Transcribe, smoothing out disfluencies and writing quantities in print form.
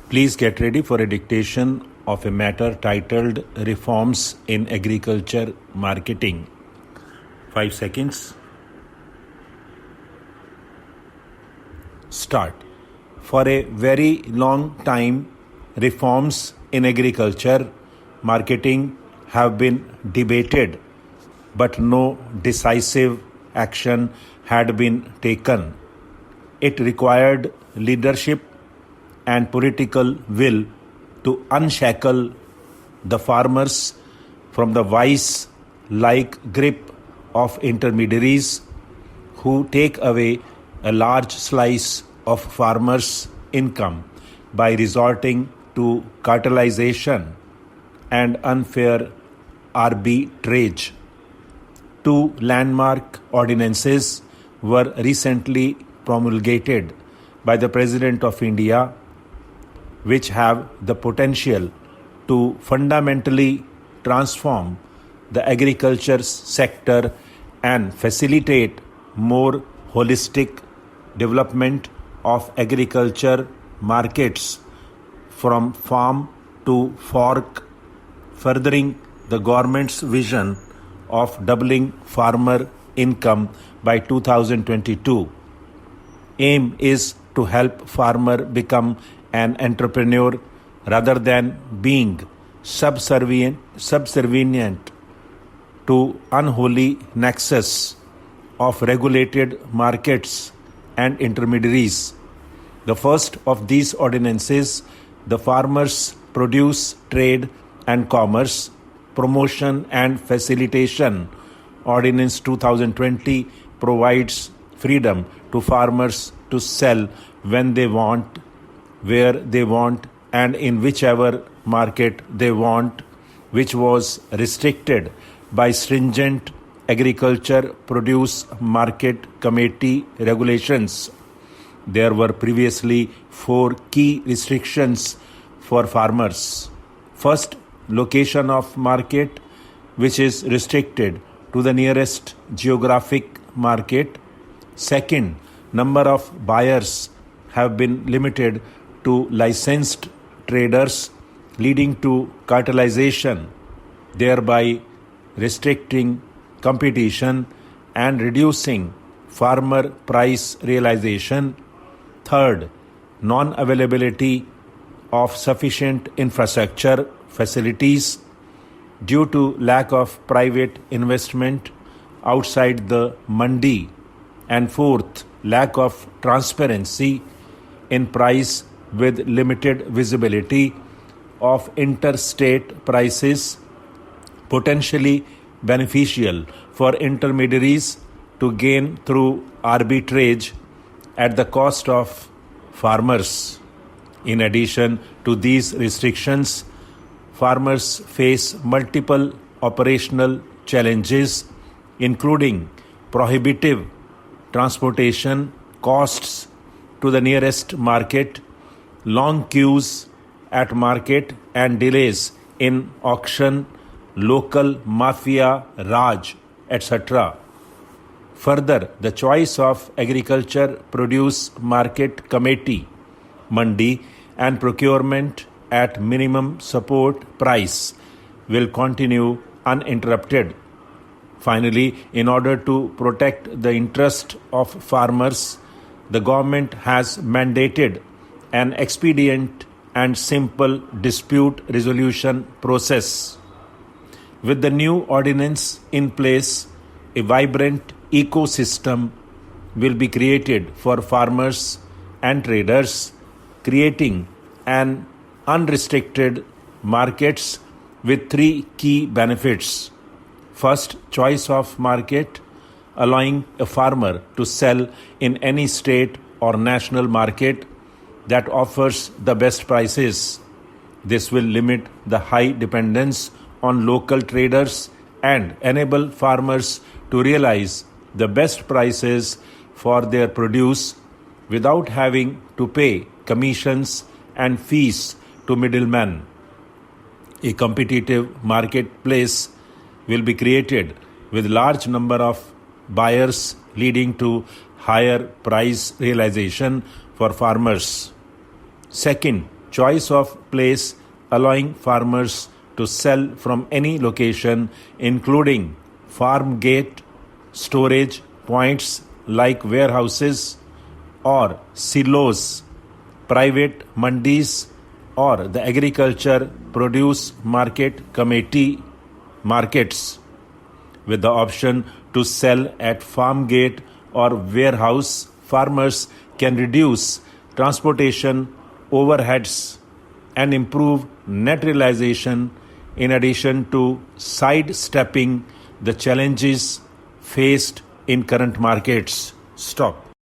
Please get ready for a dictation of a matter titled Reforms in Agriculture Marketing. 5 seconds. Start. For a very long time, reforms in agriculture marketing have been debated, but no decisive action had been taken. It required leadership and political will to unshackle the farmers from the vice-like grip of intermediaries who take away a large slice of farmers' income by resorting to cartelization and unfair arbitrage. Two landmark ordinances were recently promulgated by the President of India, which have the potential to fundamentally transform the agriculture sector and facilitate more holistic development of agriculture markets from farm to fork, furthering the government's vision of doubling farmer income by 2022. Aim is to help farmer become an entrepreneur rather than being subservient to unholy nexus of regulated markets and intermediaries. The first of these ordinances, the Farmers' Produce Trade and Commerce Promotion and Facilitation Ordinance 2020, provides freedom to farmers to sell when they want, where they want, and in whichever market they want, which was restricted by stringent Agriculture Produce Market Committee regulations. There were previously 4 key restrictions for farmers. First, location of market, which is restricted to the nearest geographic market. Second, number of buyers have been limited to licensed traders, leading to cartelization, thereby restricting competition and reducing farmer price realization. Third, non-availability of sufficient infrastructure facilities due to lack of private investment outside the mandi. And fourth, lack of transparency in price with limited visibility of interstate prices, potentially beneficial for intermediaries to gain through arbitrage at the cost of farmers. In addition to these restrictions, farmers face multiple operational challenges, including prohibitive transportation costs to the nearest market, long queues at market, and delays in auction, local mafia raj, etc. Further, the choice of Agriculture Produce Market Committee, mandi, and procurement at minimum support price will continue uninterrupted. Finally, in order to protect the interest of farmers, the government has mandated an expedient and simple dispute resolution process. With the new ordinance in place, a vibrant ecosystem will be created for farmers and traders, creating an unrestricted markets with 3 key benefits. First, choice of market, allowing a farmer to sell in any state or national market that offers the best prices. This will limit the high dependence on local traders and enable farmers to realize the best prices for their produce without having to pay commissions and fees to middlemen. A competitive marketplace will be created with large number of buyers, leading to higher price realization for farmers. Second, choice of place, allowing farmers to sell from any location, including farm gate, storage points like warehouses or silos, private mandis, or the agriculture produce market committee markets, with the option to sell at farm gate or warehouse. Farmers can reduce transportation overheads and improve net realization, in addition to sidestepping the challenges faced in current markets. Stop.